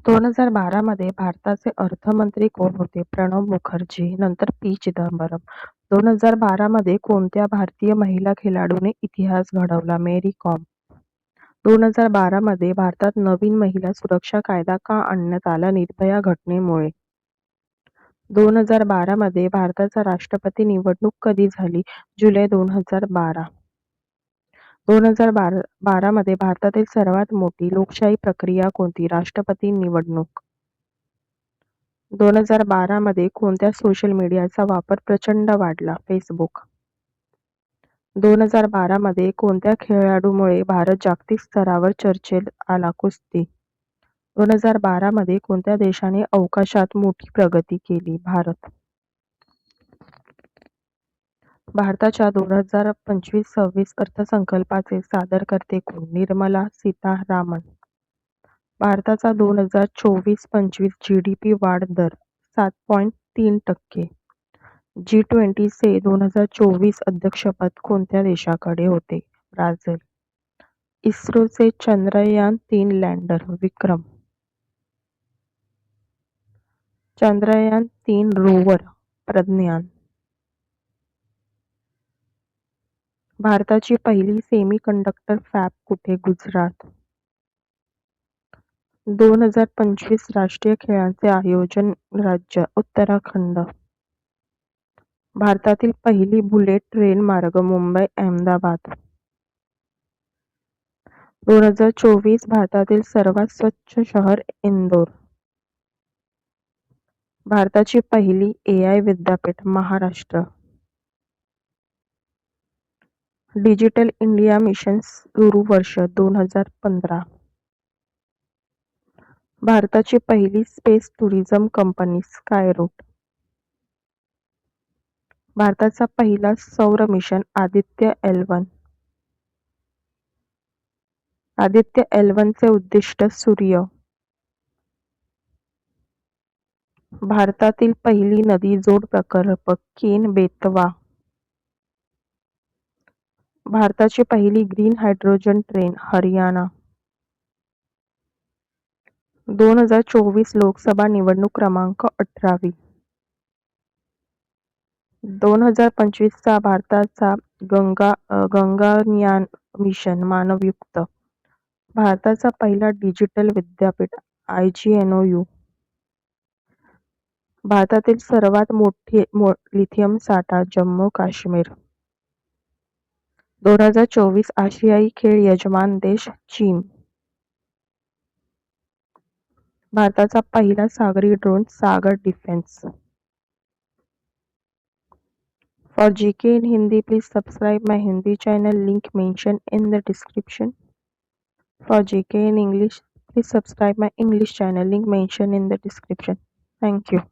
2012 मध्ये भारताचे अर्थमंत्री कोण होते? प्रणव मुखर्जी. नंतर पी. चिदंबरम. 2012 मध्ये कोणत्या भारतीय महिला खेळाडूने इतिहास घडवला? मेरी कॉम. 2012 मध्ये भारतात नवीन महिला सुरक्षा कायदा का आणण्यात आला? निर्भया घटनेमुळे. 2012 मध्ये भारताचा राष्ट्रपती निवडणूक कधी झाली? जुलै 2012. 2012 मध्ये भारतातील सर्वात मोठी लोकशाही प्रक्रिया कोणती? राष्ट्रपती निवडणूक. 2012 मध्ये कोणत्या सोशल मीडियाचा वापर प्रचंड वाढला? फेसबुक. 2012 मध्ये कोणत्या खेळाडूमुळे भारत जागतिक स्तरावर चर्चेत आला? कुस्ती. 2012 मध्ये कोणत्या देशाने अवकाशात मोठी प्रगती केली? भारत. भारताच्या 2025-26 अर्थसंकल्पाचे सादरकर्ते कोण? निर्मला सीतारामन. भारताचा 2024-25 जीडीपी वाढ दर 7.3%. G20 चे 2024 अध्यक्षपद कोणत्या देशाकडे होते? ब्राझील. इस्रोचे चंद्रयान-3 लँडर विक्रम. चंद्रयान-3 रोवर प्रज्ञान. भारताची पहिली सेमीकंडक्टर फॅब कुठे? गुजरात. 2025 राष्ट्रीय खेळांचे आयोजन राज्य? उत्तराखंड. भारतातील पहिली बुलेट ट्रेन मार्ग? मुंबई अहमदाबाद. 2024 भारतातील सर्वात स्वच्छ शहर? इंदोर. भारताची पहिली AI विद्यापीठ? महाराष्ट्र. डिजिटल इंडिया मिशन सुरू वर्ष? 2015. भारताची पहिली स्पेस टुरिझम कंपनी? स्कायरूट. भारताचा पहिला सौर mission? Aditya L1. Aditya L1 चे उद्दिष्ट? सूर्य. भारतातील पहिली नदी जोड प्रकल्प? केन बेतवा. भारताची पहिली green hydrogen train? Haryana. 2024 Lok Sabha निवडणूक क्रमांक 18वी. 2025 चा भारताचा गगनयान मिशन मानवयुक्त. भारताचा पहिला डिजिटल विद्यापीठ? IGNOU. भारतातील सर्वात मोठे लिथियम साठा? जम्मू काश्मीर. 2024 आशियाई खेळ यजमान देश? चीन. भारताचा पहिला सागरी drone? Sagar defence. For GK in Hindi, please subscribe my Hindi channel, link mentioned in the description. For GK in English, please subscribe my English channel, link mentioned in the description. Thank you.